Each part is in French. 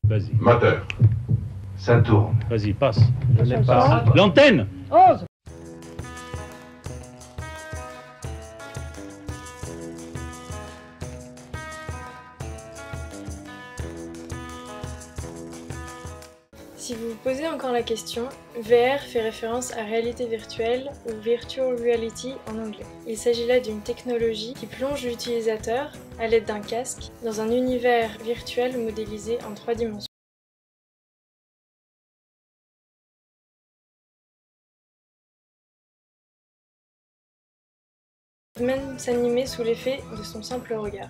Vas-y. Moteur. Ça tourne. Vas-y, passe. Je n'ai pas. L'antenne! 11. Si vous vous posez encore la question, VR fait référence à réalité virtuelle ou Virtual Reality en anglais. Il s'agit là d'une technologie qui plonge l'utilisateur, à l'aide d'un casque, dans un univers virtuel modélisé en 3 dimensions. Même s'animer sous l'effet de son simple regard.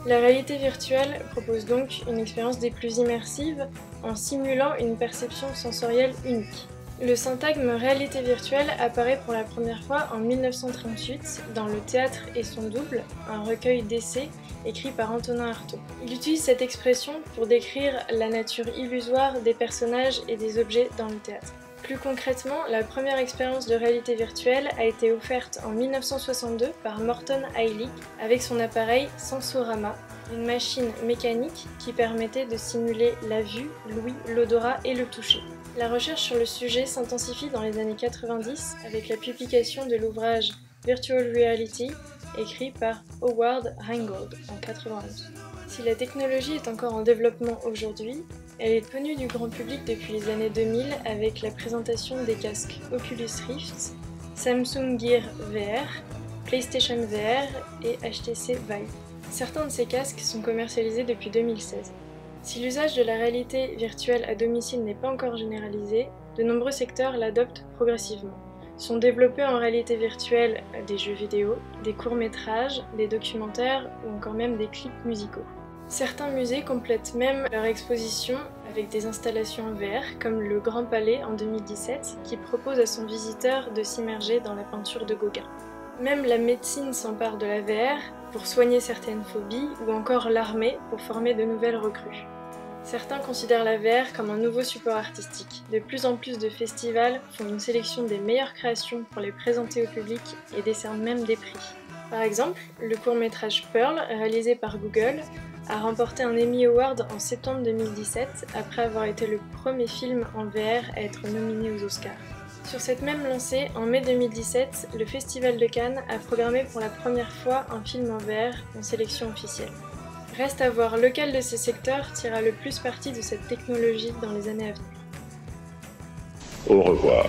La réalité virtuelle propose donc une expérience des plus immersives en simulant une perception sensorielle unique. Le syntagme réalité virtuelle apparaît pour la première fois en 1938 dans Le Théâtre et son double, un recueil d'essais écrit par Antonin Artaud. Il utilise cette expression pour décrire la nature illusoire des personnages et des objets dans le théâtre. Plus concrètement, la première expérience de réalité virtuelle a été offerte en 1962 par Morton Heilig avec son appareil Sensorama, une machine mécanique qui permettait de simuler la vue, l'ouïe, l'odorat et le toucher. La recherche sur le sujet s'intensifie dans les années 90 avec la publication de l'ouvrage Virtual Reality écrit par Howard Rheingold en 1991. Si la technologie est encore en développement aujourd'hui, elle est connue du grand public depuis les années 2000 avec la présentation des casques Oculus Rift, Samsung Gear VR, PlayStation VR et HTC Vive. Certains de ces casques sont commercialisés depuis 2016. Si l'usage de la réalité virtuelle à domicile n'est pas encore généralisé, de nombreux secteurs l'adoptent progressivement. Sont développés en réalité virtuelle des jeux vidéo, des courts-métrages, des documentaires ou encore même des clips musicaux. Certains musées complètent même leur exposition avec des installations en VR, comme le Grand Palais en 2017, qui propose à son visiteur de s'immerger dans la peinture de Gauguin. Même la médecine s'empare de la VR pour soigner certaines phobies, ou encore l'armée pour former de nouvelles recrues. Certains considèrent la VR comme un nouveau support artistique. De plus en plus de festivals font une sélection des meilleures créations pour les présenter au public et décernent même des prix. Par exemple, le court-métrage Pearl, réalisé par Google, a remporté un Emmy Award en septembre 2017 après avoir été le premier film en VR à être nominé aux Oscars. Sur cette même lancée, en mai 2017, le Festival de Cannes a programmé pour la première fois un film en VR en sélection officielle. Reste à voir lequel de ces secteurs tirera le plus parti de cette technologie dans les années à venir. Au revoir.